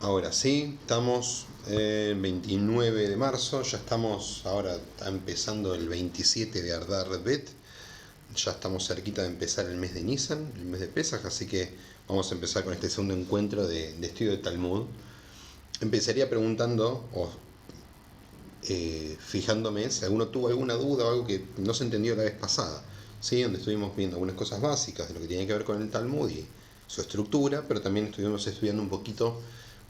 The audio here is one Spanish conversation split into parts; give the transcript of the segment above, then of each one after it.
Ahora sí, estamos el 29 de marzo, ya estamos, ahora está empezando el 27 de Adar Bet, ya estamos cerquita de empezar el mes de Nisan, el mes de Pesaj, así que vamos a empezar con este segundo encuentro de estudio de Talmud. Empezaría preguntando, o fijándome si alguno tuvo alguna duda o algo que no se entendió la vez pasada, ¿sí? Donde estuvimos viendo algunas cosas básicas de lo que tiene que ver con el Talmud y su estructura, pero también estuvimos estudiando un poquito,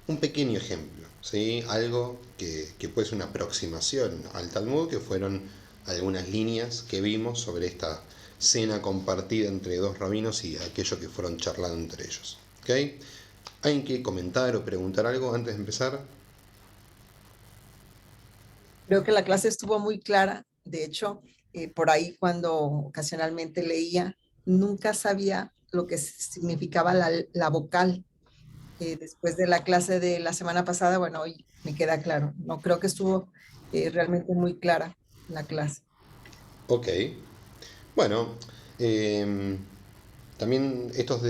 un pequeño ejemplo, ¿sí? Algo que puede ser una aproximación al Talmud, que fueron algunas líneas que vimos sobre esta cena compartida entre dos rabinos y aquello que fueron charlando entre ellos. ¿Okay? ¿Hay que comentar o preguntar algo antes de empezar? Creo que la clase estuvo muy clara. De hecho, por ahí cuando ocasionalmente leía, nunca sabía lo que significaba la vocal. Después de la clase de la semana pasada, bueno, hoy me queda claro. No creo que estuvo realmente muy clara la clase. Ok. Bueno, eh, también estos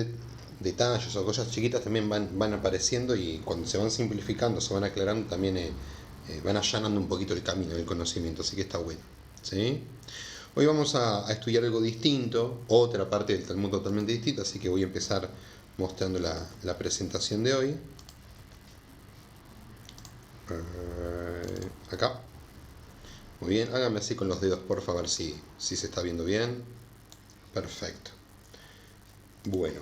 detalles o cosas chiquitas también van apareciendo y cuando se van simplificando, se van aclarando, también van allanando un poquito el camino del conocimiento, así que está bueno. ¿Sí? Hoy vamos a estudiar algo distinto, otra parte del Talmud totalmente distinta, así que voy a empezar mostrando la presentación de hoy. Acá. Muy bien, háganme así con los dedos, por favor, si se está viendo bien. Perfecto. Bueno,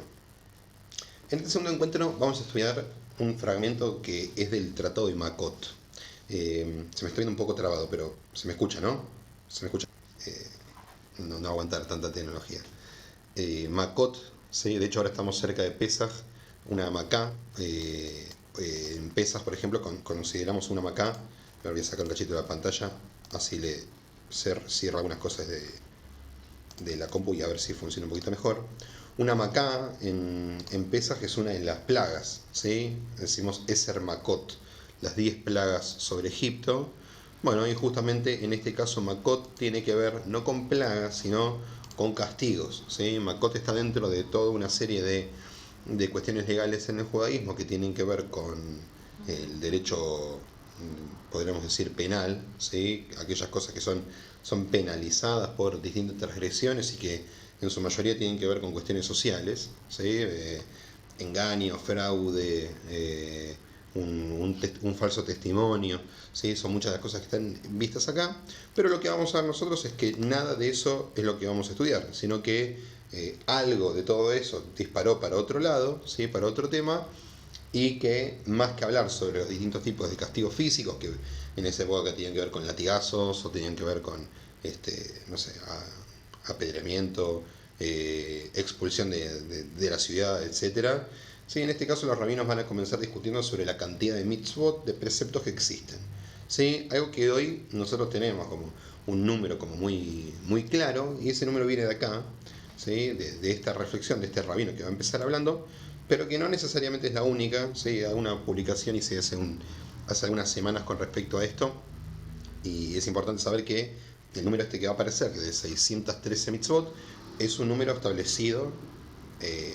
en este segundo encuentro vamos a estudiar un fragmento que es del Tratado de Makot. Se me está viendo un poco trabado, pero se me escucha, ¿no? Se me escucha. Eh, no aguantar tanta tecnología. Makot, ¿sí? De hecho ahora estamos cerca de Pesaj, una Macá. En Pesaj, por ejemplo, consideramos una Macá. Me voy a sacar un cachito de la pantalla, así le cierro algunas cosas de la compu y a ver si funciona un poquito mejor. Una Macá en Pesaj es una de las plagas, ¿sí? Decimos Eser Makot, las 10 plagas sobre Egipto. Bueno, y justamente en este caso Makot tiene que ver no con plagas, sino con castigos, ¿sí? Makot está dentro de toda una serie de cuestiones legales en el judaísmo que tienen que ver con el derecho, podríamos decir, penal, ¿sí? Aquellas cosas que son penalizadas por distintas transgresiones y que en su mayoría tienen que ver con cuestiones sociales, ¿sí? Engaño, fraude, un falso testimonio, ¿sí? Son muchas de las cosas que están vistas acá, pero lo que vamos a ver nosotros es que nada de eso es lo que vamos a estudiar, sino que algo de todo eso disparó para otro lado, ¿sí? Para otro tema, y que más que hablar sobre los distintos tipos de castigos físicos que en esa época tenían que ver con latigazos o tenían que ver con no sé, apedreamiento, expulsión de la ciudad, etcétera. Sí, en este caso los rabinos van a comenzar discutiendo sobre la cantidad de mitzvot, de preceptos que existen. ¿Sí? Algo que hoy nosotros tenemos como un número como muy claro, y ese número viene de acá, ¿sí? De esta reflexión de este rabino que va a empezar hablando, pero que no necesariamente es la única. ¿Sí? Hay una publicación y se hace algunas semanas con respecto a esto, y es importante saber que el número este que va a aparecer, que es de 613 mitzvot, es un número establecido,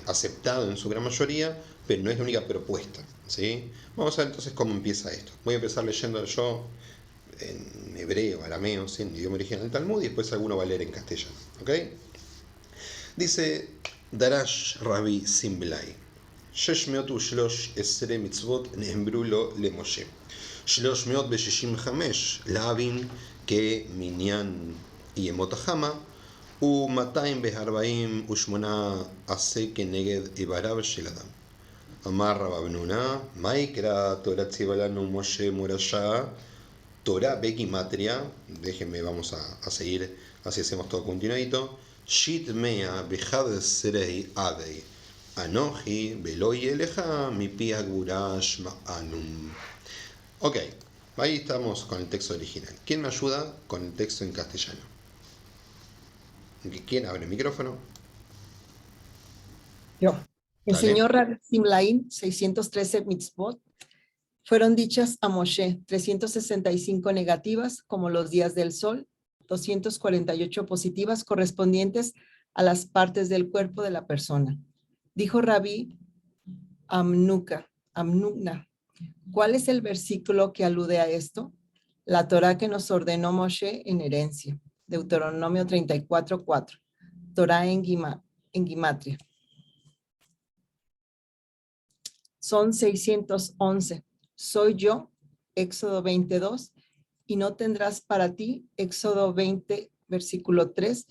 aceptado en su gran mayoría, pero no es la única propuesta. ¿Sí? Vamos a ver entonces cómo empieza esto. Voy a empezar leyendo yo en hebreo, arameo, ¿sí? En idioma original del Talmud, y después alguno va a leer en castellano. ¿Ok? Dice Darash Rabbi Simblai: 613 מצוות נאמרו לו למשה. 365 להבין כמניין ימות החמה, ו-248 כנגד איבריו של אדם. אמר רב אבנונה, מה יקרא תורה ציווה לנו משה מורשה? Torah Begimatria, déjenme, vamos a seguir, así hacemos todo continuadito. Shit mea bejad serei adei. Anoji veloy eleja mi pia gurash ma'anum. Ok, ahí estamos con el texto original. ¿Quién me ayuda con el texto en castellano? ¿Quién abre el micrófono? Yo. El Dale. señor Rabbi Simlaim, 613 mitzvot, fueron dichas a Moshe, 365 negativas, como los días del sol, 248 positivas correspondientes a las partes del cuerpo de la persona. Dijo Rabí Amnuna, ¿Cuál es el versículo que alude a esto? La Torá que nos ordenó Moshe en herencia. Deuteronomio 34:4. Torá en Gimatria. Son 611. Soy yo, Éxodo 22, y no tendrás para ti, Éxodo 20, versículo 3.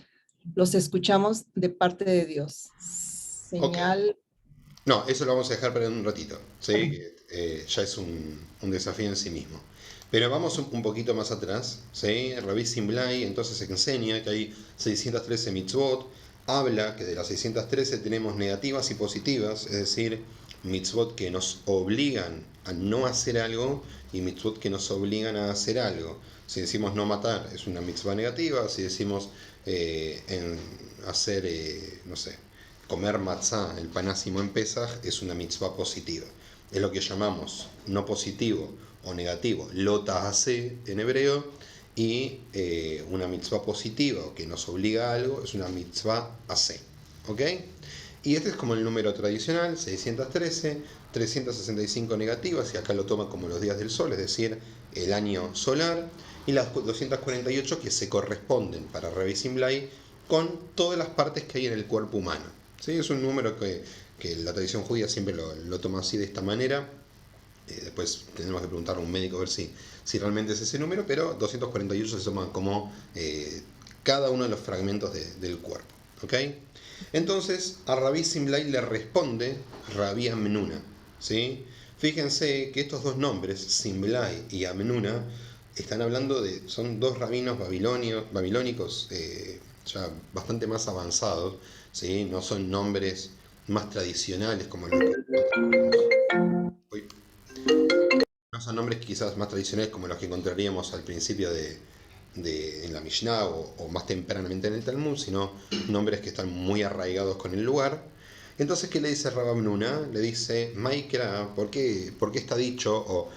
Los escuchamos de parte de Dios. Ok. Señal. No, eso lo vamos a dejar para un ratito, ¿sí? Que, ya es un desafío en sí mismo. Pero vamos un poquito más atrás, ¿sí? Rabbi Simlai entonces enseña que hay 613 mitzvot, habla que de las 613 tenemos negativas y positivas, es decir, mitzvot que nos obligan a no hacer algo y mitzvot que nos obligan a hacer algo. Si decimos no matar es una mitzvah negativa, si decimos hacer, no sé, comer matzá, el panásimo en Pesaj, es una mitzvah positiva. Es lo que llamamos no positivo o negativo, lota hace en hebreo, y una mitzvah positiva o que nos obliga a algo es una mitzvah hace. ¿Ok? Y este es como el número tradicional, 613, 365 negativas, y acá lo toma como los días del sol, es decir, el año solar, y las 248 que se corresponden para Rabbi Simlai con todas las partes que hay en el cuerpo humano. ¿Sí? Es un número que la tradición judía siempre lo toma así de esta manera. Después tenemos que preguntarle a un médico a ver si realmente es ese número, pero 248 se toma como cada uno de los fragmentos del cuerpo. ¿Ok? Entonces a Rabbi Simlai le responde Rabbi Amnuna. ¿Sí? Fíjense que estos dos nombres, Simlai y Amnuna, están hablando son dos rabinos babilónicos ya bastante más avanzados, ¿sí? No son nombres más tradicionales como los que uy, no son nombres quizás más tradicionales como los que encontraríamos al principio en la Mishnah o más tempranamente en el Talmud, sino nombres que están muy arraigados con el lugar. Entonces, ¿qué le dice Rabamnuna? Le dice, Maikra, ¿por qué está dicho? O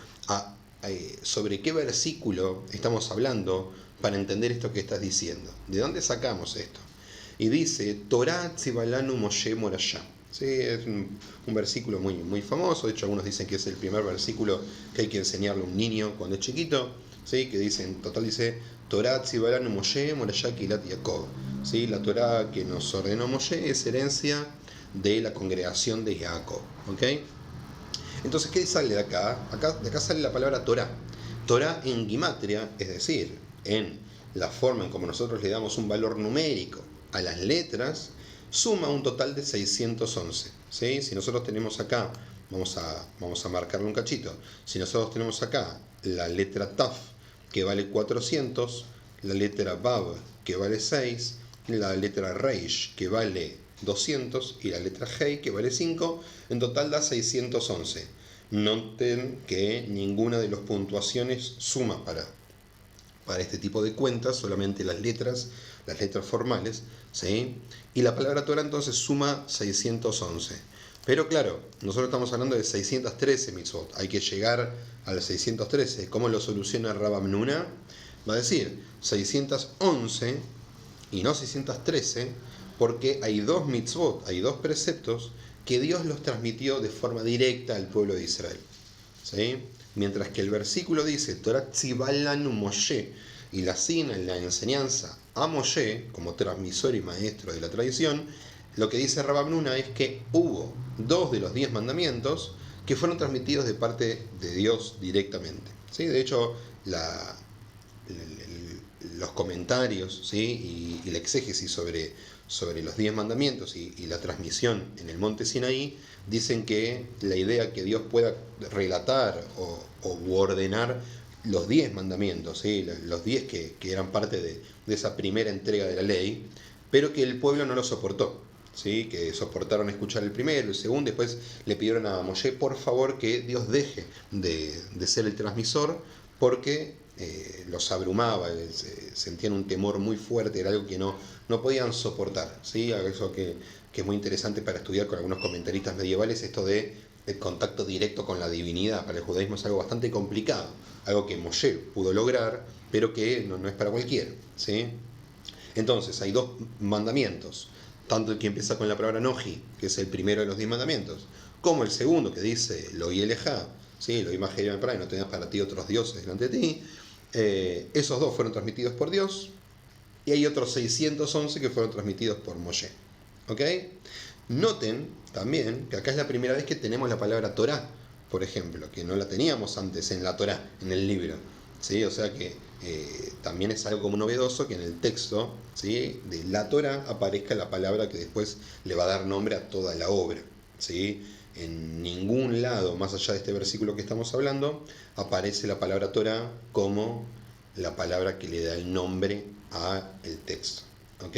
sobre qué versículo estamos hablando para entender esto que estás diciendo. ¿De dónde sacamos esto? Y dice, Torah Tzibalanu Moshe Morashá. Sí, es un versículo muy famoso. De hecho, algunos dicen que es el primer versículo que hay que enseñarle a un niño cuando es chiquito. ¿Sí? Que dice, en total dice, Torah Tzibalanu Moshe Morashá Kilat Yaakov. ¿Sí? La Torah que nos ordenó Moshe es herencia de la congregación de Jacob. ¿Ok? Entonces, ¿qué sale de acá? De acá sale la palabra Torah. Torah en gimatria, es decir, en la forma en como nosotros le damos un valor numérico a las letras, suma un total de 611. ¿Sí? Si nosotros tenemos acá, vamos a marcarle un cachito, si nosotros tenemos acá la letra Taf, que vale 400, la letra Bab, que vale 6, la letra Reish, que vale 200, y la letra Hei, que vale 5, en total da 611. Noten que ninguna de las puntuaciones suma para este tipo de cuentas, solamente las letras formales, ¿sí? Y la palabra Torah entonces suma 611. Pero claro, nosotros estamos hablando de 613 mitzvot, hay que llegar a los 613. ¿Cómo lo soluciona Rabamnuna? Va a decir 611 y no 613, porque hay dos mitzvot, hay dos preceptos que Dios los transmitió de forma directa al pueblo de Israel. ¿Sí? Mientras que el versículo dice Torah Tzibalanu Moshe y la asigna en la enseñanza a Moshe como transmisor y maestro de la tradición, lo que dice Rabamnuna es que hubo 2 de los 10 mandamientos que fueron transmitidos de parte de Dios directamente. ¿Sí? De hecho, los comentarios, ¿sí? y la exégesis sobre los 10 mandamientos y la transmisión en el monte Sinaí dicen que la idea que Dios pueda relatar o ordenar los 10 mandamientos, ¿sí? Los 10 que eran parte de esa primera entrega de la ley, pero que el pueblo no lo soportó. ¿Sí? Que soportaron escuchar el primero, el segundo, después le pidieron a Moshe por favor que Dios deje de ser el transmisor porque los abrumaba, sentían un temor muy fuerte, era algo que no podían soportar. ¿Sí? Eso que es muy interesante para estudiar con algunos comentaristas medievales, esto de el contacto directo con la divinidad. Para el judaísmo es algo bastante complicado, algo que Moshe pudo lograr, pero que no es para cualquiera. ¿Sí? Entonces, hay 2 mandamientos, tanto el que empieza con la palabra Noji, que es el primero de los 10 mandamientos, como el segundo que dice Lo y Elejá, ¿sí? Lo imagen para y no tengas para ti otros dioses delante de ti. Esos dos fueron transmitidos por Dios, y hay otros 611 que fueron transmitidos por Moshe. ¿Ok? Noten también que acá es la primera vez que tenemos la palabra Torah, por ejemplo, que no la teníamos antes en la Torah, en el libro. ¿Sí? O sea que también es algo como novedoso que en el texto, ¿sí?, de la Torah aparezca la palabra que después le va a dar nombre a toda la obra. ¿Sí? En ningún lado, más allá de este versículo que estamos hablando, aparece la palabra Torah como la palabra que le da el nombre a el texto. ¿Ok?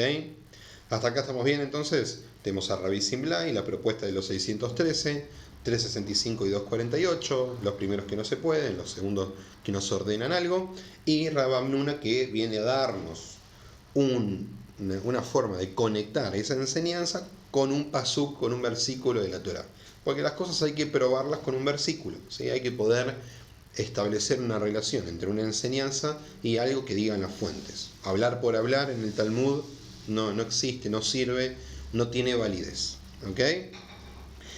Hasta acá estamos bien, entonces. Tenemos a Rabbi Simlai, la propuesta de los 613, 365 y 248, los primeros que no se pueden, los segundos que nos ordenan algo, y Rabbi Amnuna, que viene a darnos una forma de conectar esa enseñanza con un pasuk, con un versículo de la Torah. Porque las cosas hay que probarlas con un versículo, ¿sí? Hay que poder establecer una relación entre una enseñanza y algo que digan las fuentes. Hablar por hablar en el Talmud no existe, no sirve, no tiene validez. ¿Ok?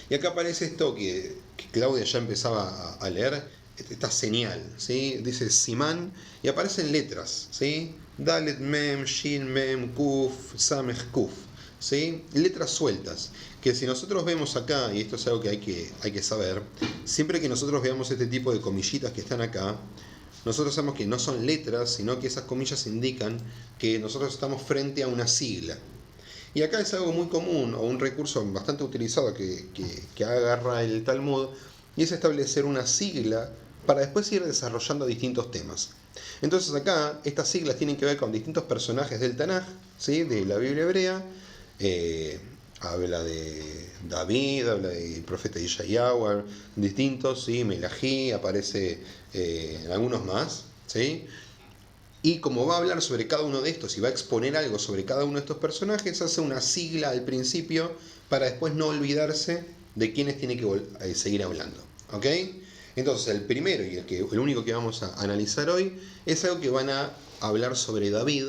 Y acá aparece esto que Claudia ya empezaba a leer, esta señal, ¿sí? Dice Simán y aparecen letras, ¿sí? Dalet Mem, Shin Mem, Kuf, Samech Kuf, ¿sí? Letras sueltas, que si nosotros vemos acá, y esto es algo que hay que saber, siempre que nosotros veamos este tipo de comillitas que están acá, nosotros sabemos que no son letras, sino que esas comillas indican que nosotros estamos frente a una sigla. Y acá es algo muy común, o un recurso bastante utilizado que agarra el Talmud, y es establecer una sigla para después ir desarrollando distintos temas. Entonces acá estas siglas tienen que ver con distintos personajes del Tanaj, ¿sí?, de la Biblia hebrea. Habla de David, habla del profeta Yeshayahu, distintos, ¿sí? Melahí, aparece en algunos más, ¿sí? Y como va a hablar sobre cada uno de estos y va a exponer algo sobre cada uno de estos personajes, hace una sigla al principio para después no olvidarse de quiénes tiene que seguir hablando. ¿Ok? Entonces el primero y el único que vamos a analizar hoy es algo que van a hablar sobre David,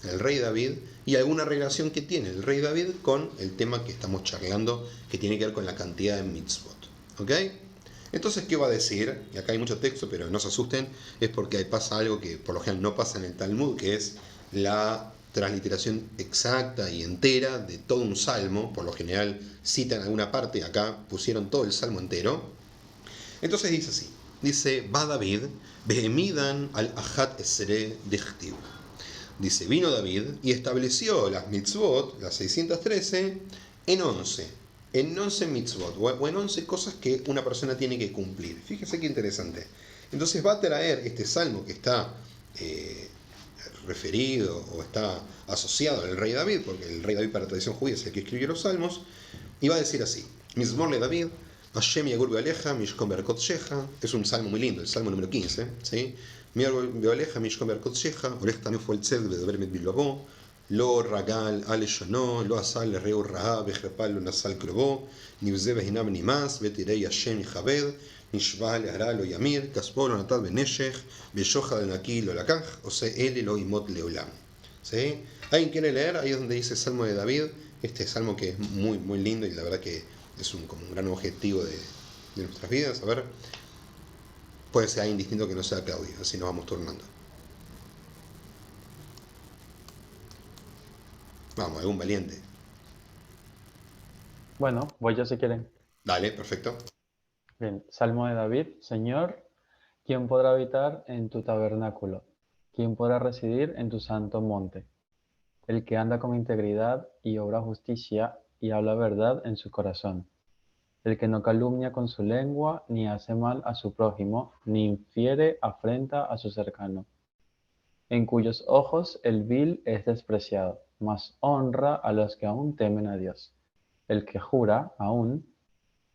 el rey David, y alguna relación que tiene el rey David con el tema que estamos charlando, que tiene que ver con la cantidad de mitzvot. ¿Ok? Entonces, ¿qué va a decir? Y acá hay mucho texto, pero no se asusten, es porque pasa algo que por lo general no pasa en el Talmud, que es la transliteración exacta y entera de todo un salmo. Por lo general citan alguna parte, acá pusieron todo el salmo entero. Entonces dice así, dice, va David, behemidan al ajat esre dichtiv. Dice, vino David y estableció las mitzvot, las 613, en 11 mitzvot, o en 11 cosas que una persona tiene que cumplir. Fíjese qué interesante. Entonces va a traer este salmo que está referido o está asociado al rey David, porque el rey David para la tradición judía es el que escribió los salmos, y va a decir así, Mizmor le David, Hashem yagur bealeja, mishkom berakot sheja, es un salmo muy lindo, el salmo número 15, ¿sí? bealeja, mishkom berakot sheja, orech también fue el tzed, bedober mit bilbabo, lo ragal ale shono, lo asal le reu raha, bejerpal lo nasal krobo, nivze behinam nimas, betirei Hashem ychabed, נשבע להרע לא ימיר, כספו לא נטל בנשך, בשוחד נקי לא לקח, עושה אלה לא ימות לעולם. ¿Sí? ¿Alguien quiere leer? Ahí es donde dice el Salmo de David, este salmo que es muy, muy lindo y la verdad que es como un gran objetivo de nuestras vidas. A ver, puede ser alguien distinto que no sea Claudio, así nos vamos turnando. Vamos, algún valiente. Bueno, voy yo si quieren. Dale, perfecto. Bien, Salmo de David. Señor, ¿quién podrá habitar en tu tabernáculo? ¿Quién podrá residir en tu santo monte? El que anda con integridad y obra justicia y habla verdad en su corazón. El que no calumnia con su lengua, ni hace mal a su prójimo, ni infiere afrenta a su cercano. En cuyos ojos el vil es despreciado, mas honra a los que aún temen a Dios. El que jura aún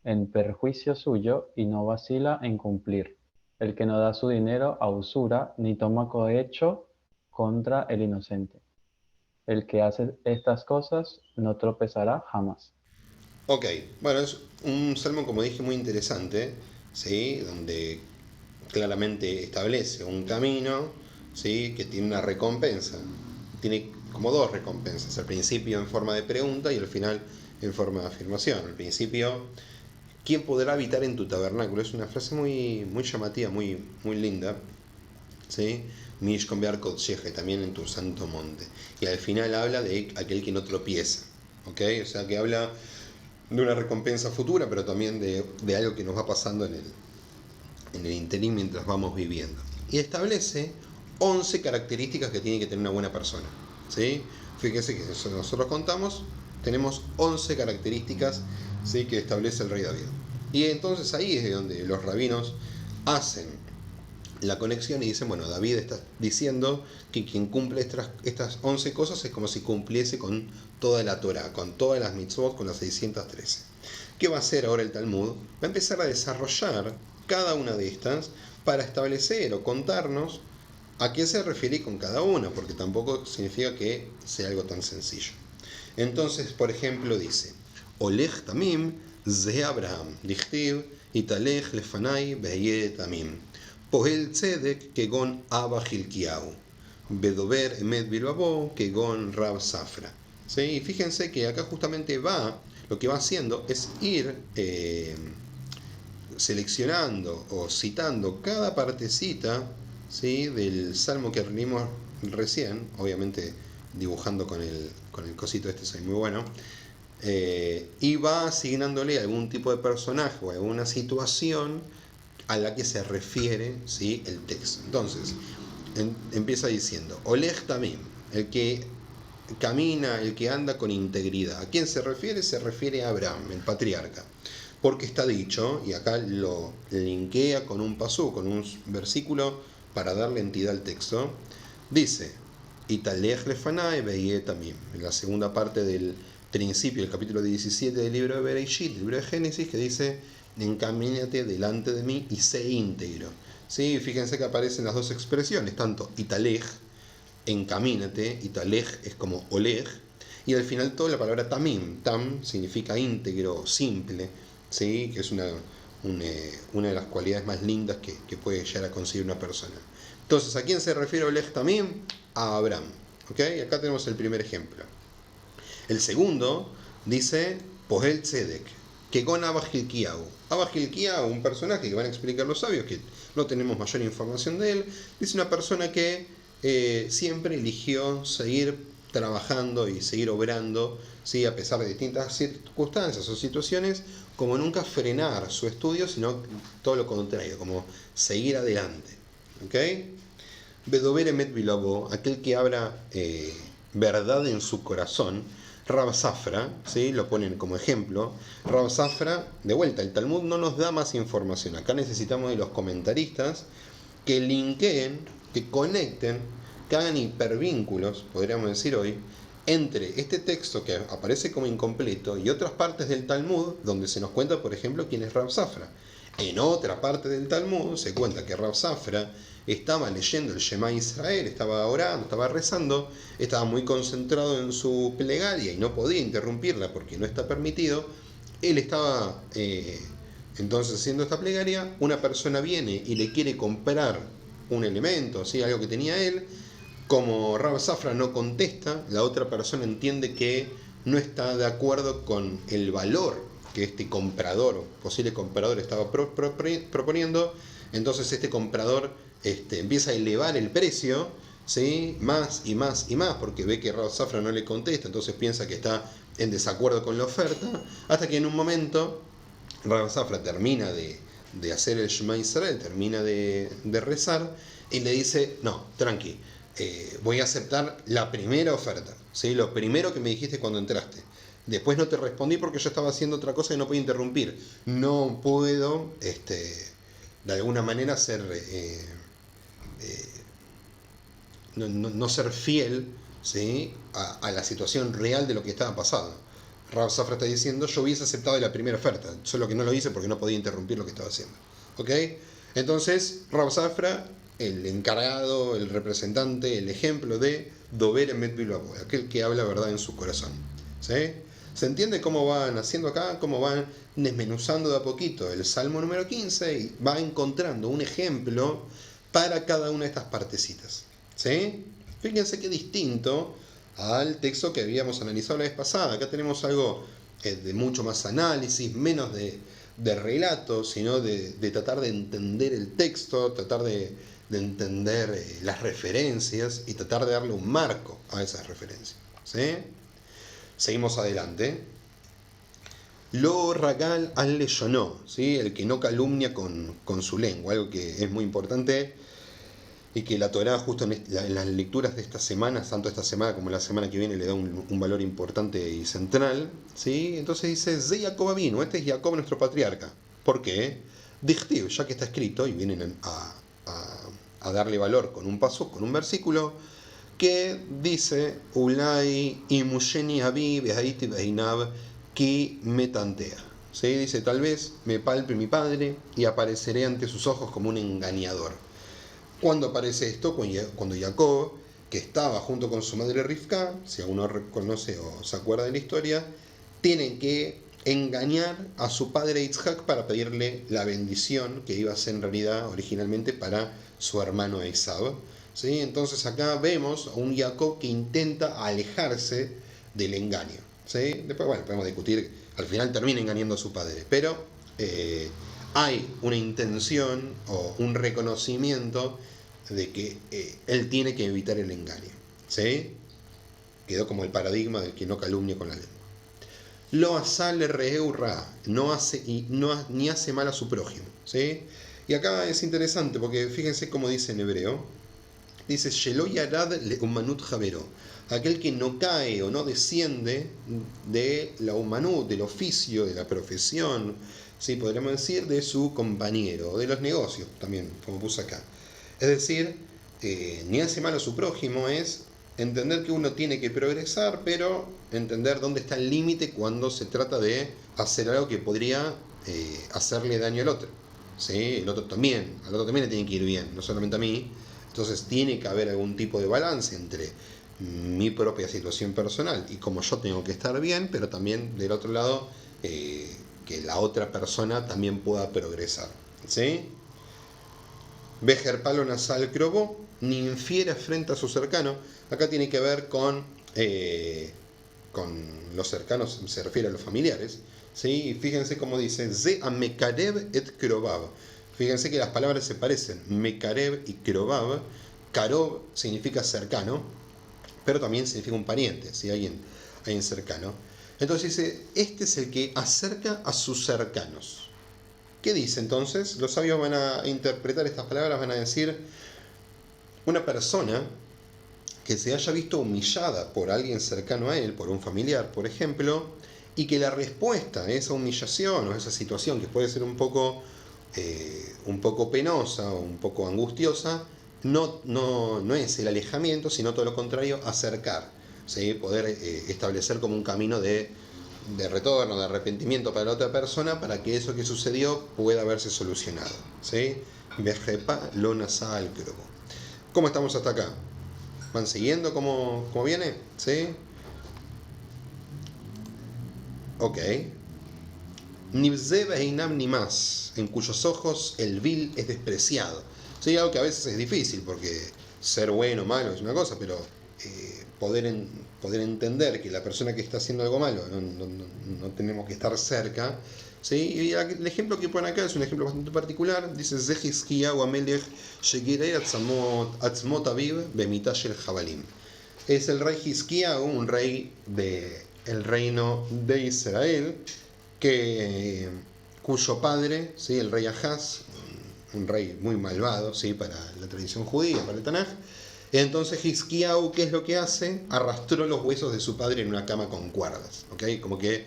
en perjuicio suyo y no vacila en cumplir. El que no da su dinero a usura ni toma cohecho contra el inocente. El que hace estas cosas no tropezará jamás. Ok, bueno, es un salmo, como dije, muy interesante, ¿sí? Donde claramente establece un camino, ¿sí?, que tiene una recompensa. Tiene como dos recompensas, al principio en forma de pregunta y al final en forma de afirmación. Al principio ¿quién podrá habitar en tu tabernáculo? Es una frase muy, muy llamativa, muy, muy linda. ¿Sí? Mish con Bear Kodsheje, también en tu santo monte. Y al final habla de aquel que no tropieza. ¿Ok? O sea que habla de una recompensa futura, pero también de algo que nos va pasando en el interín mientras vamos viviendo. Y establece 11 características que tiene que tener una buena persona. ¿Sí? Fíjense que si nosotros contamos, tenemos 11 características, ¿sí?, que establece el rey David. Y entonces ahí es de donde los rabinos hacen la conexión y dicen, bueno, David está diciendo que quien cumple estas 11 cosas es como si cumpliese con toda la Torah, con todas las mitzvot, con las 613. ¿Qué va a hacer ahora el Talmud? Va a empezar a desarrollar cada una de estas para establecer o contarnos a qué se refiere con cada una, porque tampoco significa que sea algo tan sencillo. Entonces, por ejemplo, dice, Olech Tamim ze Abraham, dichtiv, italech lefanai behye Tamim. Pohel tzedek kegon Abba Hilkiau, bedober emet bilbabo kegon Rab Safra. ¿Sí? Y fíjense que acá justamente lo que va haciendo es ir seleccionando o citando cada partecita, ¿sí?, del salmo que leímos recién, obviamente dibujando con el cosito este, soy muy bueno, y va asignándole algún tipo de personaje o alguna situación a la que se refiere, ¿sí?, el texto. Entonces, empieza diciendo, Olej Tamim, el que camina, el que anda con integridad. ¿A quién se refiere? Se refiere a Abraham, el patriarca. Porque está dicho, y acá lo linkea con un pasú, con un versículo para darle entidad al texto, dice, Italech lefanai veye tamim, en la segunda parte del principio, el capítulo 17 del libro de Bereshit, libro de Génesis, que dice, encamínate delante de mí y sé íntegro. ¿Sí? Fíjense que aparecen las dos expresiones, tanto Italech, encamínate, Italech es como Oleg, y al final toda la palabra tamim, tam significa íntegro, simple, ¿sí?, que es una de las cualidades más lindas que puede llegar a conseguir una persona. Entonces, ¿a quién se refiere Oleg tamim? A Abraham. ¿Ok? Acá tenemos el primer ejemplo. El segundo dice Pohel Tzedek, que con Abba Hilkiau. Abba Hilkiau, un personaje que van a explicar los sabios, que no tenemos mayor información de él, dice una persona que siempre eligió seguir trabajando y seguir obrando, ¿sí?, a pesar de distintas circunstancias o situaciones, como nunca frenar su estudio, sino todo lo contrario, como seguir adelante. ¿Ok? Bedober emet bilabo, aquel que habla verdad en su corazón. Rab Safra, ¿sí?, lo ponen como ejemplo. Rab Safra, de vuelta, el Talmud no nos da más información. Acá necesitamos de los comentaristas que linkeen, que conecten, que hagan hipervínculos, podríamos decir hoy, entre este texto que aparece como incompleto y otras partes del Talmud, donde se nos cuenta, por ejemplo, quién es Rab Safra. En otra parte del Talmud se cuenta que Rab Safra estaba leyendo el Shema Israel, estaba orando, estaba rezando, estaba muy concentrado en su plegaria y no podía interrumpirla porque no está permitido. Él estaba entonces haciendo esta plegaria, una persona viene y le quiere comprar un elemento, ¿sí?, algo que tenía él. Como Rab Safra no contesta, la otra persona entiende que no está de acuerdo con el valor que este comprador, posible comprador, estaba proponiendo. Entonces este comprador empieza a elevar el precio, ¿sí?, más y más y más, porque ve que Rab Safra no le contesta, entonces piensa que está en desacuerdo con la oferta, hasta que en un momento Rab Safra termina de hacer el Shema Israel, termina de rezar y le dice, no, tranqui, voy a aceptar la primera oferta, ¿sí?, lo primero que me dijiste cuando entraste. Después no te respondí porque yo estaba haciendo otra cosa y no podía interrumpir. No puedo, de alguna manera, no ser fiel, ¿sí?, a la situación real de lo que estaba pasando. Rab Safra está diciendo, yo hubiese aceptado la primera oferta, solo que no lo hice porque no podía interrumpir lo que estaba haciendo. ¿Ok? Entonces, Rab Safra, el encargado, el representante, el ejemplo de Dober Emet Bilbao, aquel que habla verdad en su corazón. ¿Sí? ¿Se entiende cómo van haciendo acá? Cómo van desmenuzando de a poquito el Salmo número 15 y va encontrando un ejemplo para cada una de estas partecitas. ¿Sí? Fíjense qué distinto al texto que habíamos analizado la vez pasada. Acá tenemos algo de mucho más análisis, menos de de relato, sino de tratar de entender el texto, tratar de entender las referencias y tratar de darle un marco a esas referencias. ¿Sí? Seguimos adelante. Lo ragal al leyonó, ¿sí? El que no calumnia con su lengua, algo que es muy importante y que la Torá justo en las lecturas de esta semana, tanto esta semana como la semana que viene, le da un valor importante y central, ¿sí? Entonces dice, Ze Jacob vino, este es Jacob nuestro patriarca. ¿Por qué? Dichtiv, ya que está escrito, y vienen a darle valor con un paso, con un versículo, que dice, Ulai imusheni abi behaiti beinav ki metantea. ¿Sí? Dice, tal vez me palpe mi padre y apareceré ante sus ojos como un engañador. ¿Cuándo aparece esto? Cuando Jacob, que estaba junto con su madre Rivka, si aún no reconoce o se acuerda de la historia, tiene que engañar a su padre Isaac para pedirle la bendición que iba a ser en realidad originalmente para su hermano Esaú. ¿Sí? Entonces acá vemos a un Jacob que intenta alejarse del engaño. ¿Sí? Después, bueno, podemos discutir, al final termina engañando a su padre, pero hay una intención o un reconocimiento de que él tiene que evitar el engaño. ¿Sí? Quedó como el paradigma del que no calumnia con la lengua. Lo asale reeurra, ni hace mal a su prójimo. ¿Sí? Y acá es interesante porque fíjense cómo dice en hebreo. Dice, Shelo yarad le umanut javero, aquel que no cae o no desciende de la humanut, del oficio, de la profesión, ¿sí? Podríamos decir, de su compañero, de los negocios también, como puse acá. Es decir, ni hace mal a su prójimo es entender que uno tiene que progresar, pero entender dónde está el límite cuando se trata de hacer algo que podría hacerle daño al otro. ¿Sí? Al otro también le tiene que ir bien, no solamente a mí. Entonces tiene que haber algún tipo de balance entre mi propia situación personal y como yo tengo que estar bien, pero también del otro lado que la otra persona también pueda progresar. ¿Sí? Vejer palo nasal crobo, ni infiera frente a su cercano. Acá tiene que ver con los cercanos, se refiere a los familiares. ¿Sí? Y fíjense cómo dice, Ze a mekarev et krobab. Fíjense que las palabras se parecen, mekarev y krobab. Karov significa cercano, pero también significa un pariente, ¿sí? alguien cercano. Entonces dice, este es el que acerca a sus cercanos. ¿Qué dice entonces? Los sabios van a interpretar estas palabras, van a decir, una persona que se haya visto humillada por alguien cercano a él, por un familiar, por ejemplo, y que la respuesta a esa humillación o a esa situación que puede ser un poco penosa o un poco angustiosa, no es el alejamiento, sino todo lo contrario, acercar, ¿sí? Poder establecer como un camino de retorno, de arrepentimiento para la otra persona, para que eso que sucedió pueda haberse solucionado. ¿Sí? ¿Cómo estamos hasta acá? ¿Van siguiendo cómo viene? ¿Sí? Ok. Nibze Beinam ni más, en cuyos ojos el vil es despreciado. Sí, algo que a veces es difícil, porque ser bueno o malo es una cosa, pero poder entender que la persona que está haciendo algo malo no tenemos que estar cerca. ¿Sí? Y el ejemplo que ponen acá es un ejemplo bastante particular. Dice: Zehizkiyahu Amelech Shegirei Atzmot Aviv Bemitash el Jabalim. Es el rey Hizkiyahu, un rey del reino de Israel, cuyo padre, ¿sí? el rey Ahaz, un rey muy malvado, ¿sí? para la tradición judía, para el Tanaj. Entonces Hizkiyahu, ¿qué es lo que hace? Arrastró los huesos de su padre en una cama con cuerdas. ¿Okay? Como que,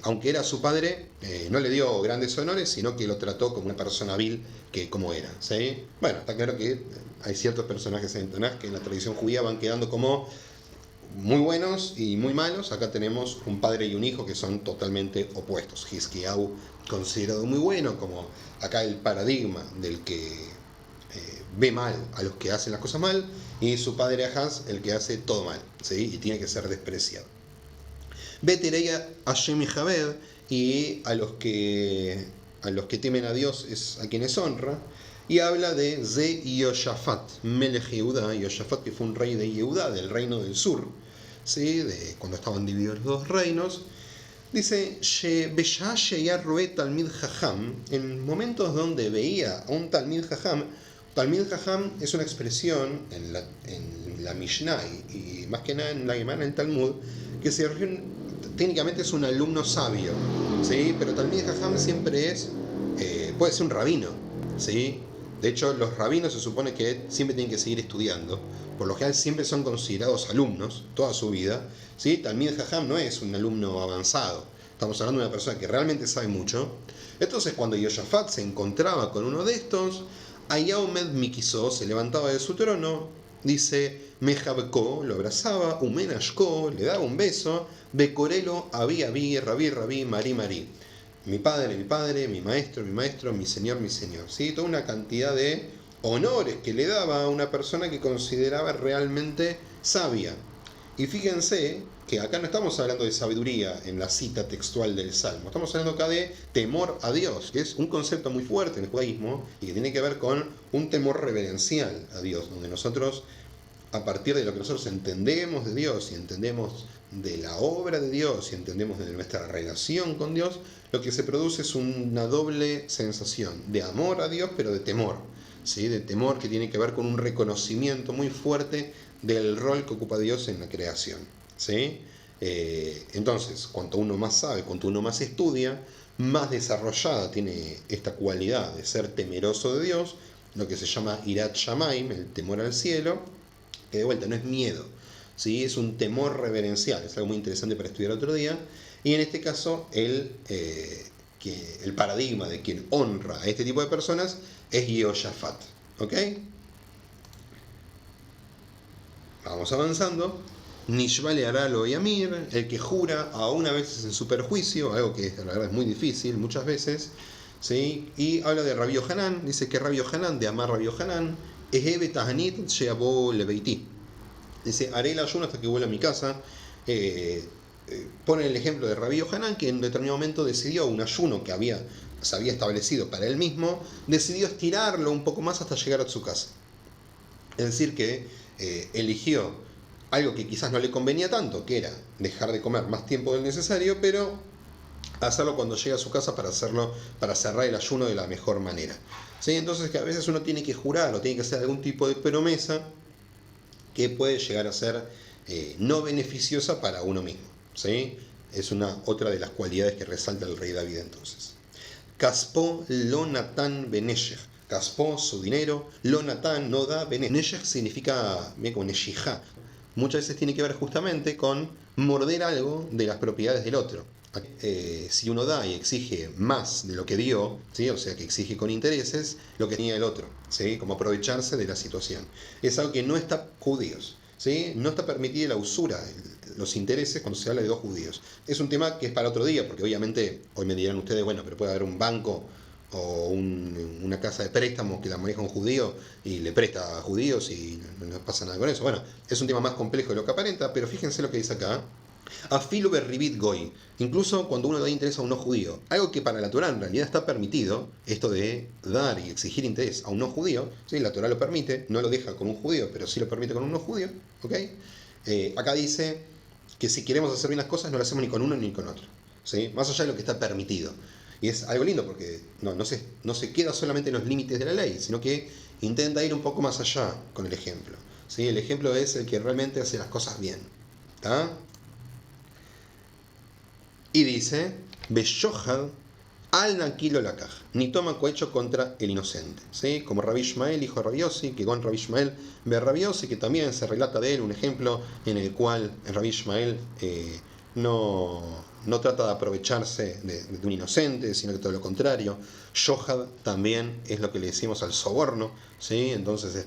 aunque era su padre, no le dio grandes honores, sino que lo trató como una persona vil como era. ¿Sí? Bueno, está claro que hay ciertos personajes en Tanaj que en la tradición judía van quedando como muy buenos y muy malos. Acá tenemos un padre y un hijo que son totalmente opuestos. Hizkiyahu considerado muy bueno, como acá el paradigma del que ve mal a los que hacen las cosas mal, y su padre Ahaz el que hace todo mal, ¿sí? y tiene que ser despreciado. Betereya Hashem y Javed, y a los que temen a Dios es a quienes honra. Y habla de Ze Yoshafat, Melech Yehudá, Yoshafat que fue un rey de Yehudá, del reino del sur, ¿sí? de cuando estaban divididos los dos reinos. Dice, "Beshá sheya roe talmid jajam", en momentos donde veía a un talmid jajam es una expresión en la Mishnah y más que nada en la Gemara, en el Talmud, que técnicamente es un alumno sabio, ¿sí? Pero talmid jajam siempre puede ser un rabino, ¿sí? De hecho, los rabinos se supone que siempre tienen que seguir estudiando. Por lo general siempre son considerados alumnos toda su vida, ¿sí? Talmid jajam no es un alumno avanzado. Estamos hablando de una persona que realmente sabe mucho. Entonces, cuando Yoshafat se encontraba con uno de estos, Ayaomed Mikisó se levantaba de su trono, dice, Mejabko, lo abrazaba, Umenashko, le daba un beso, Becorelo, Abi, Rabí, Marí. Mi padre, mi maestro, mi señor, ¿sí? Toda una cantidad de honores que le daba a una persona que consideraba realmente sabia. Y fíjense que acá no estamos hablando de sabiduría en la cita textual del Salmo, estamos hablando acá de temor a Dios, que es un concepto muy fuerte en el judaísmo y que tiene que ver con un temor reverencial a Dios, donde nosotros, a partir de lo que nosotros entendemos de Dios y entendemos de la obra de Dios y entendemos de nuestra relación con Dios, lo que se produce es una doble sensación de amor a Dios, pero de temor, ¿sí? De temor que tiene que ver con un reconocimiento muy fuerte del rol que ocupa Dios en la creación, ¿sí? Entonces, cuanto uno más sabe, cuanto uno más estudia, más desarrollada tiene esta cualidad de ser temeroso de Dios, lo que se llama Irat Shamaim, el temor al cielo, que de vuelta no es miedo, ¿sí? Es un temor reverencial, es algo muy interesante para estudiar otro día, y en este caso el paradigma de quien honra a este tipo de personas es Yehoshafat, ¿ok? Vamos avanzando. Nishvale Aralo y Amir, el que jura aún a veces en su perjuicio, algo que la verdad es muy difícil muchas veces, ¿sí? Y habla de Rabbi Yohanan, dice que Rabbi Yohanan, de amar Rabbi Yohanan, Ehebe Tahanit Sheabo Lebeiti. Dice, haré el ayuno hasta que vuelva a mi casa. Pone el ejemplo de Rabbi Yohanan, que en determinado momento decidió un ayuno que se había establecido para él mismo, decidió estirarlo un poco más hasta llegar a su casa. Es decir, que eligió algo que quizás no le convenía tanto, que era dejar de comer más tiempo del necesario, pero hacerlo cuando llega a su casa para cerrar el ayuno de la mejor manera, ¿sí? Entonces, que a veces uno tiene que jurar o tiene que hacer algún tipo de promesa que puede llegar a ser no beneficiosa para uno mismo, ¿sí? Es otra de las cualidades que resalta el rey David entonces. Caspó lo natan beneshech. Caspó su dinero, lo natan no da beneshech significa bien como neshijá. Muchas veces tiene que ver justamente con morder algo de las propiedades del otro. Si uno da y exige más de lo que dio, ¿sí? O sea que exige con intereses lo que tenía el otro, ¿sí? Como aprovecharse de la situación. Es algo que no está judíos, ¿sí? No está permitida la usura, los intereses cuando se habla de dos judíos. Es un tema que es para otro día, porque obviamente hoy me dirán ustedes, bueno, pero puede haber un banco o una casa de préstamos que la maneja un judío y le presta a judíos y no pasa nada con eso. Bueno, es un tema más complejo de lo que aparenta, pero fíjense lo que dice acá. Afilu berribit goy, incluso cuando uno da interés a un no judío, algo que para la Torá en realidad está permitido, esto de dar y exigir interés a un no judío, ¿sí? La Torá lo permite, no lo deja con un judío, pero sí lo permite con un no judío, ¿ok? Acá dice que si queremos hacer bien las cosas no lo hacemos ni con uno ni con otro, ¿sí? Más allá de lo que está permitido. Y es algo lindo porque no se queda solamente en los límites de la ley, sino que intenta ir un poco más allá con el ejemplo, ¿sí? El ejemplo es el que realmente hace las cosas bien, ¿está? Y dice, Beshohad al naquilo la caja, ni toma cohecho contra el inocente, ¿sí? Como Rabbi Ishmael, hijo de Rabbi Yossi, que con Rabbi Ishmael ve Rabbi Yossi, que también se relata de él un ejemplo en el cual Rabbi Ishmael no trata de aprovecharse de un inocente, sino que todo lo contrario. Shohad también es lo que le decimos al soborno, ¿sí? Entonces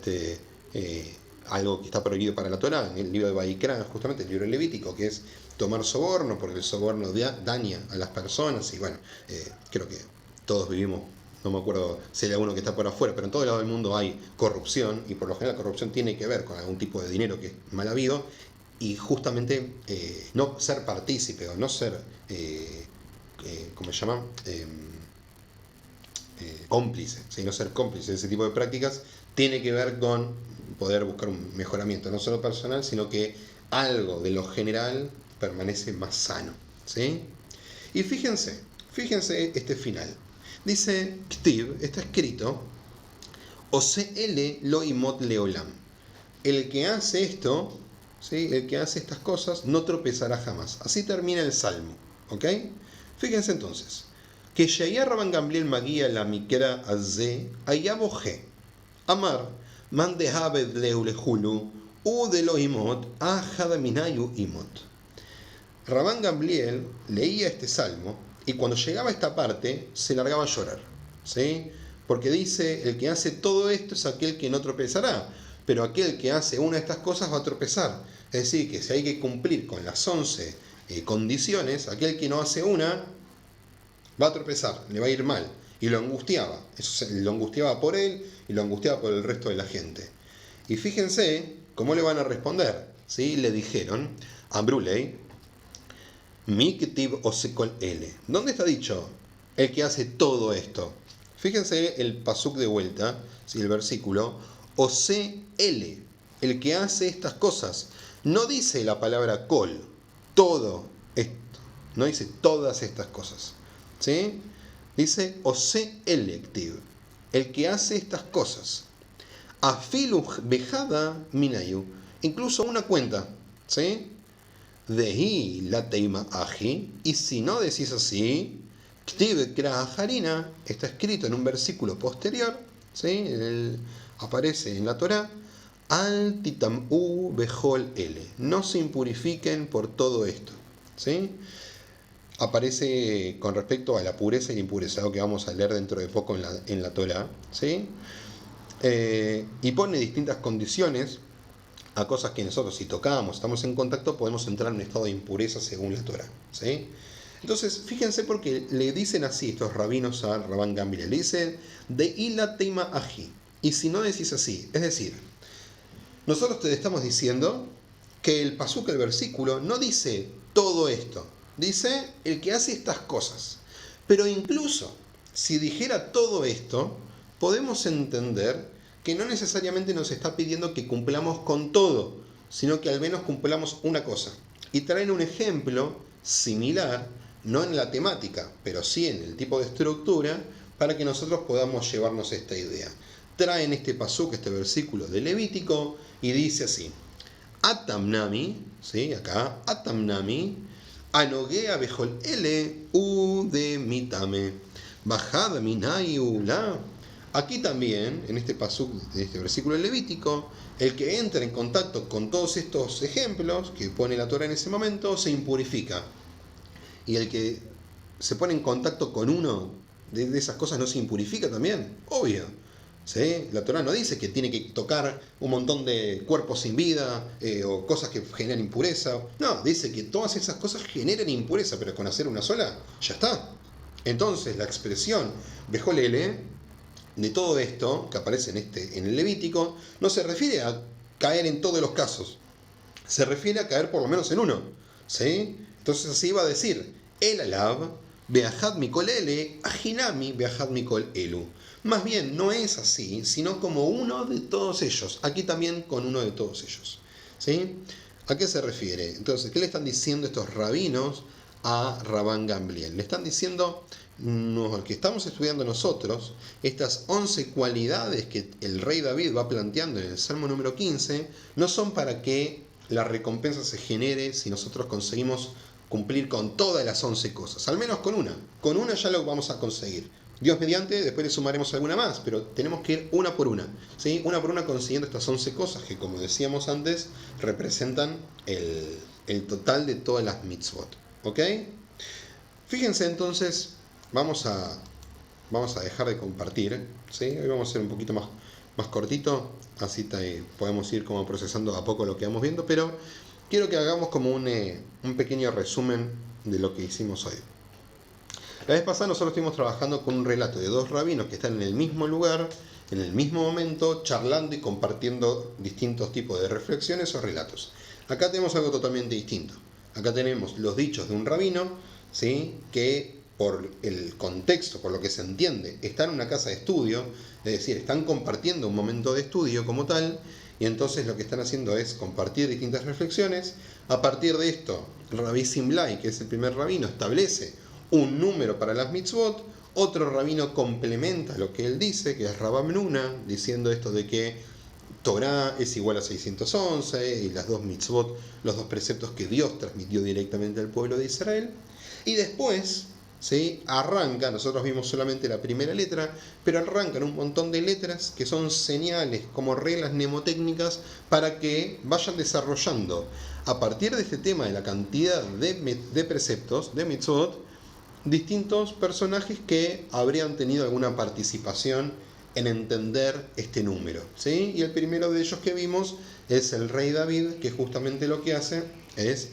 algo que está prohibido para la Torá, en el libro de Vaikra, justamente el libro levítico, que es tomar soborno, porque el soborno daña a las personas, y bueno, creo que todos vivimos, no me acuerdo si hay alguno que está por afuera, pero en todo lado del mundo hay corrupción, y por lo general la corrupción tiene que ver con algún tipo de dinero que es mal habido, y justamente no ser partícipe o no ser, ¿cómo se llama? Cómplice, ¿sí? No ser cómplice de ese tipo de prácticas, tiene que ver con poder buscar un mejoramiento, no solo personal, sino que algo de lo general permanece más sano, ¿sí? Y fíjense este final. Dice, Ktiv, está escrito, Oseele lo imot leolam. El que hace esto, ¿sí? El que hace estas cosas, no tropezará jamás. Así termina el Salmo. ¿Ok? Fíjense entonces. Que Shaya Rabban Gamliel Magia la Mikera Azé, Ayaboje, Amar, Mandehabed Leulehulu, U de lo imot, Ahadaminayu imot. Rabban Gamliel leía este salmo y cuando llegaba a esta parte se largaba a llorar, ¿sí? Porque dice, el que hace todo esto es aquel que no tropezará, pero aquel que hace una de estas cosas va a tropezar. Es decir, que si hay que cumplir con las 11 condiciones, aquel que no hace una va a tropezar, le va a ir mal. Y lo angustiaba, lo angustiaba por él y lo angustiaba por el resto de la gente. Y fíjense cómo le van a responder, ¿sí? Le dijeron, Ambrulei, Mi Ketib Osekol L. ¿Dónde está dicho el que hace todo esto? Fíjense el pasuk de vuelta, ¿sí? El versículo, Ose L, el que hace estas cosas. No dice la palabra kol, todo esto, no dice todas estas cosas, ¿sí? Dice Ose L, el que hace estas cosas. Afilu bejada minayu, incluso una cuenta, ¿sí? Dehi la teima aji, y si no decís así, Ktiv Kraharina, está escrito en un versículo posterior, ¿sí? Aparece en la Torá, Al titam'u bejol ele, no se impurifiquen por todo esto, ¿sí? Aparece con respecto a la pureza y la impureza, algo que vamos a leer dentro de poco en la Torá, ¿sí? Y pone distintas condiciones a cosas que nosotros, si tocamos, estamos en contacto, podemos entrar en un estado de impureza según la Torá, ¿sí? Entonces, fíjense porque le dicen así estos rabinos a Rabban Gamliel, le dicen de ila teima aji, y si no decís así, es decir, nosotros te estamos diciendo que el pasuk, el versículo, no dice todo esto, dice el que hace estas cosas, pero incluso si dijera todo esto, podemos entender que no necesariamente nos está pidiendo que cumplamos con todo, sino que al menos cumplamos una cosa. Y traen un ejemplo similar, no en la temática, pero sí en el tipo de estructura, para que nosotros podamos llevarnos esta idea. Traen este pasuk, este versículo de Levítico, y dice así, Atamnami, ¿sí? Acá, Atamnami, Anogea bejol ele u de mitame, bajada minai ula. Aquí también, en este pasuk, en este versículo levítico, el que entra en contacto con todos estos ejemplos que pone la Torá en ese momento, se impurifica. Y el que se pone en contacto con uno de esas cosas no se impurifica también, obvio. ¿Sí? La Torá no dice que tiene que tocar un montón de cuerpos sin vida o cosas que generan impureza. No, dice que todas esas cosas generan impureza, pero con hacer una sola, ya está. Entonces, la expresión bejolele de todo esto que aparece en el Levítico no se refiere a caer en todos los casos, se refiere a caer por lo menos en uno, ¿sí? Entonces así va a decir el alab beajad mikol ele ajinami beajad mikol elu. Más bien no es así, sino como uno de todos ellos, aquí también con uno de todos ellos, ¿sí? ¿A qué se refiere? Entonces, ¿qué le están diciendo estos rabinos a Rabban Gamliel? Le están diciendo, que estamos estudiando nosotros, estas 11 cualidades que el rey David va planteando en el Salmo número 15, no son para que la recompensa se genere si nosotros conseguimos cumplir con todas las 11 cosas, al menos con una ya lo vamos a conseguir. Dios mediante, después le sumaremos alguna más, pero tenemos que ir una por una, ¿sí? Una por una consiguiendo estas 11 cosas que, como decíamos antes, representan el total de todas las mitzvot, ¿ok? Fíjense entonces, vamos a dejar de compartir, ¿sí? Hoy vamos a hacer un poquito más cortito, así podemos ir como procesando a poco lo que vamos viendo, pero quiero que hagamos como un pequeño resumen de lo que hicimos hoy. La vez pasada nosotros estuvimos trabajando con un relato de dos rabinos que están en el mismo lugar, en el mismo momento, charlando y compartiendo distintos tipos de reflexiones o relatos. Acá tenemos algo totalmente distinto. Acá tenemos los dichos de un rabino, ¿sí? Que por el contexto, por lo que se entiende, están en una casa de estudio, es decir, están compartiendo un momento de estudio como tal, y entonces lo que están haciendo es compartir distintas reflexiones. A partir de esto, Rabbi Simlai, que es el primer rabino, establece un número para las mitzvot, otro rabino complementa lo que él dice, que es Rabba Menuna, diciendo esto de que Torah es igual a 611 y las dos mitzvot, los dos preceptos que Dios transmitió directamente al pueblo de Israel. Y después, ¿sí?, arranca, nosotros vimos solamente la primera letra, pero arrancan un montón de letras que son señales, como reglas mnemotécnicas, para que vayan desarrollando, a partir de este tema de la cantidad de preceptos, de mitzvot, distintos personajes que habrían tenido alguna participación en entender este número, ¿sí? Y el primero de ellos que vimos es el rey David, que justamente lo que hace es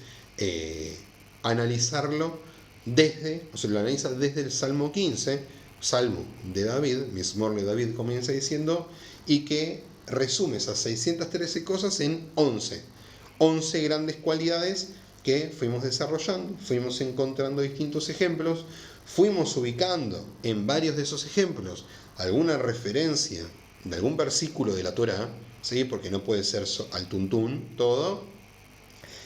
analizarlo lo analiza desde el Salmo 15, Salmo de David, Mismor de David comienza diciendo, y que resume esas 613 cosas en 11 grandes cualidades que fuimos desarrollando, fuimos encontrando distintos ejemplos, fuimos ubicando en varios de esos ejemplos alguna referencia de algún versículo de la Torá, ¿sí?, porque no puede ser al tuntún todo,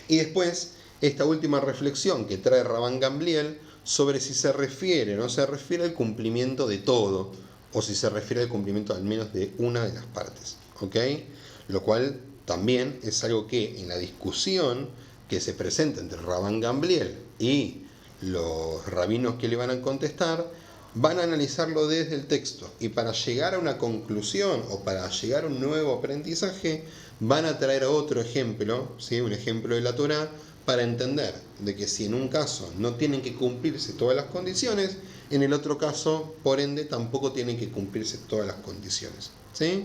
y después esta última reflexión que trae Rabban Gamliel sobre si se refiere o no se refiere al cumplimiento de todo, o si se refiere al cumplimiento al menos de una de las partes, ¿ok? Lo cual también es algo que en la discusión que se presenta entre Rabban Gamliel y los rabinos que le van a contestar, van a analizarlo desde el texto, y para llegar a una conclusión o para llegar a un nuevo aprendizaje van a traer otro ejemplo, ¿sí?, un ejemplo de la Torá, para entender de que si en un caso no tienen que cumplirse todas las condiciones, en el otro caso, por ende, tampoco tienen que cumplirse todas las condiciones, ¿sí?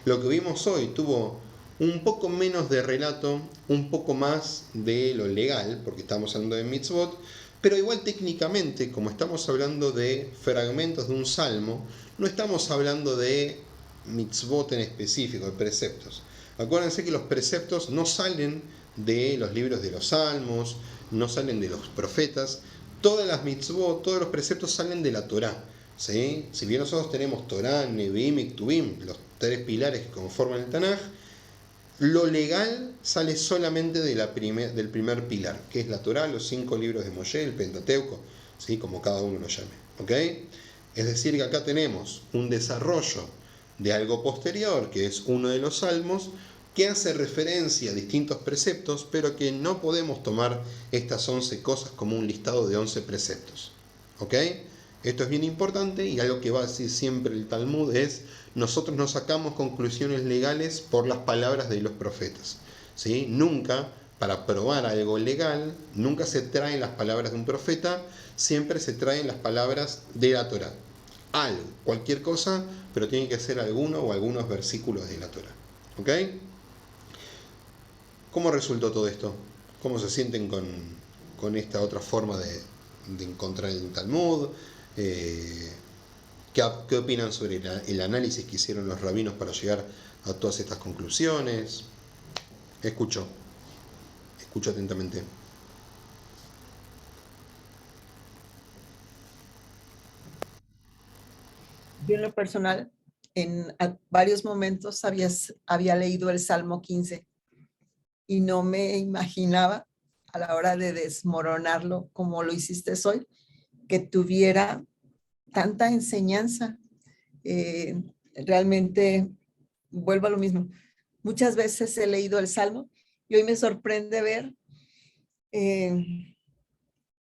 Lo que vimos hoy tuvo un poco menos de relato, un poco más de lo legal, porque estamos hablando de mitzvot, pero igual técnicamente, como estamos hablando de fragmentos de un salmo, no estamos hablando de mitzvot en específico, de preceptos. Acuérdense que los preceptos no salen de los libros de los salmos, no salen de los profetas. Todas las mitzvot, todos los preceptos salen de la Torá, ¿sí? Si bien nosotros tenemos Torá, Nevi'im y Ktuvim, los tres pilares que conforman el Tanaj, lo legal sale solamente de del primer pilar, que es la Torá, los 5 libros de Moshe, el Pentateuco, ¿sí?, como cada uno lo llame, ¿ok? Es decir, que acá tenemos un desarrollo de algo posterior, que es uno de los salmos, que hace referencia a distintos preceptos, pero que no podemos tomar estas 11 cosas como un listado de 11 preceptos, ¿ok? Esto es bien importante, y algo que va a decir siempre el Talmud es: nosotros no sacamos conclusiones legales por las palabras de los profetas, ¿sí? Nunca, para probar algo legal, nunca se traen las palabras de un profeta, siempre se traen las palabras de la Torá. Algo, cualquier cosa, pero tiene que ser alguno o algunos versículos de la Torá, ¿ok? ¿Cómo resultó todo esto? ¿Cómo se sienten con esta otra forma de encontrar el Talmud? ¿Qué opinan sobre el análisis que hicieron los rabinos para llegar a todas estas conclusiones? Escucho atentamente. Yo en lo personal, varios momentos había leído el Salmo 15 y no me imaginaba, a la hora de desmoronarlo como lo hiciste hoy, que tuviera tanta enseñanza. Realmente vuelvo a lo mismo. Muchas veces he leído el Salmo y hoy me sorprende ver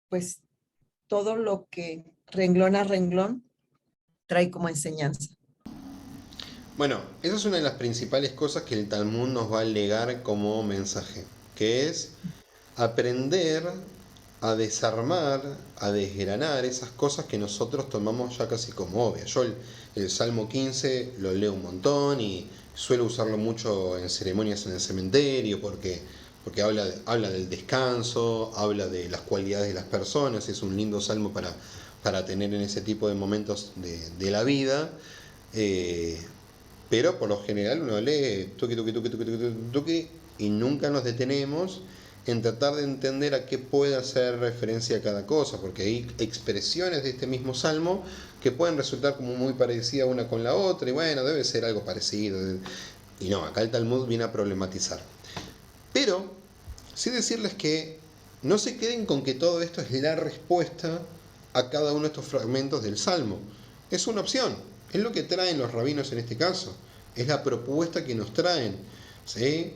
pues todo lo que renglón a renglón trae como enseñanza. Bueno, esa es una de las principales cosas que el Talmud nos va a legar como mensaje, que es aprender a desarmar, a desgranar esas cosas que nosotros tomamos ya casi como obvias. Yo el Salmo 15 lo leo un montón y suelo usarlo mucho en ceremonias en el cementerio porque habla del descanso, habla de las cualidades de las personas, es un lindo salmo para tener en ese tipo de momentos de la vida. Pero por lo general uno lee tuqui, y nunca nos detenemos en tratar de entender a qué puede hacer referencia a cada cosa, porque hay expresiones de este mismo salmo que pueden resultar como muy parecidas una con la otra, y bueno, debe ser algo parecido. Y no, acá el Talmud viene a problematizar. Pero, sí decirles que no se queden con que todo esto es la respuesta a cada uno de estos fragmentos del Salmo. Es una opción, es lo que traen los rabinos en este caso, es la propuesta que nos traen, ¿sí?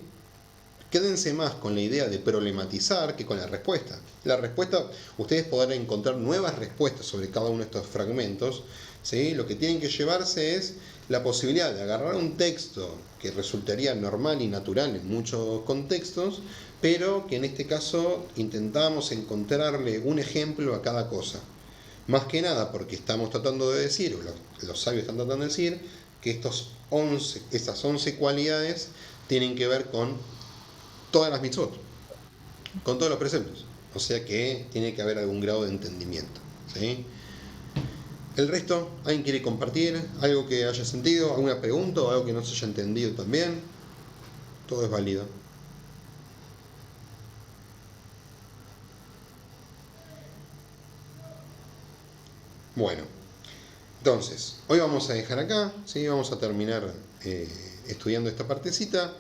Quédense más con la idea de problematizar que con la respuesta. La respuesta, ustedes podrán encontrar nuevas respuestas sobre cada uno de estos fragmentos, ¿sí? Lo que tienen que llevarse es la posibilidad de agarrar un texto que resultaría normal y natural en muchos contextos, pero que en este caso intentamos encontrarle un ejemplo a cada cosa. Más que nada porque estamos tratando de decir, o los sabios están tratando de decir, que estas 11 cualidades tienen que ver con todas las mitzvot, con todos los preceptos. O sea que tiene que haber algún grado de entendimiento, ¿sí? El resto, ¿alguien quiere compartir algo que haya sentido? ¿Alguna pregunta o algo que no se haya entendido también? Todo es válido. Bueno, entonces, hoy vamos a dejar acá, ¿sí? Vamos a terminar estudiando esta partecita.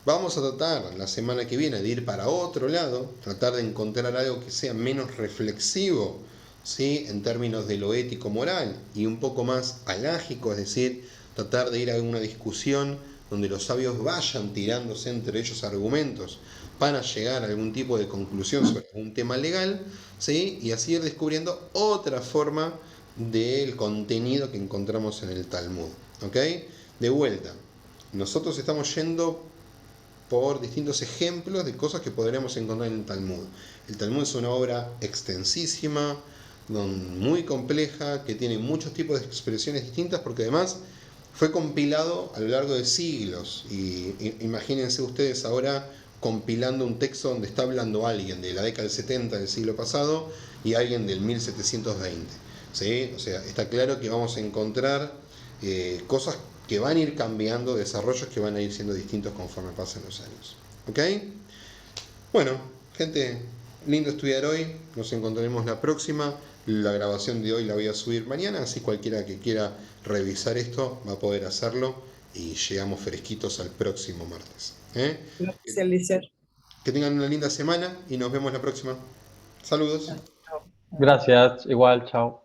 Vamos a tratar la semana que viene de ir para otro lado, tratar de encontrar algo que sea menos reflexivo, ¿sí? En términos de lo ético-moral y un poco más alágico, es decir, tratar de ir a una discusión donde los sabios vayan tirándose entre ellos argumentos para llegar a algún tipo de conclusión sobre algún tema legal, ¿sí? Y así ir descubriendo otra forma del contenido que encontramos en el Talmud, ¿ok? De vuelta, nosotros estamos yendo por distintos ejemplos de cosas que podríamos encontrar en el Talmud. El Talmud es una obra extensísima, muy compleja, que tiene muchos tipos de expresiones distintas, porque además fue compilado a lo largo de siglos. Y imagínense ustedes ahora compilando un texto donde está hablando alguien de la década del 70 del siglo pasado y alguien del 1720. ¿Sí? O sea, está claro que vamos a encontrar cosas que van a ir cambiando, desarrollos que van a ir siendo distintos conforme pasen los años. ¿Ok? Bueno, gente, lindo estudiar hoy. Nos encontraremos la próxima. La grabación de hoy la voy a subir mañana, así cualquiera que quiera revisar esto va a poder hacerlo y llegamos fresquitos al próximo martes. Gracias, Eliezer. Que tengan una linda semana y nos vemos la próxima. Saludos. Gracias, igual, chao.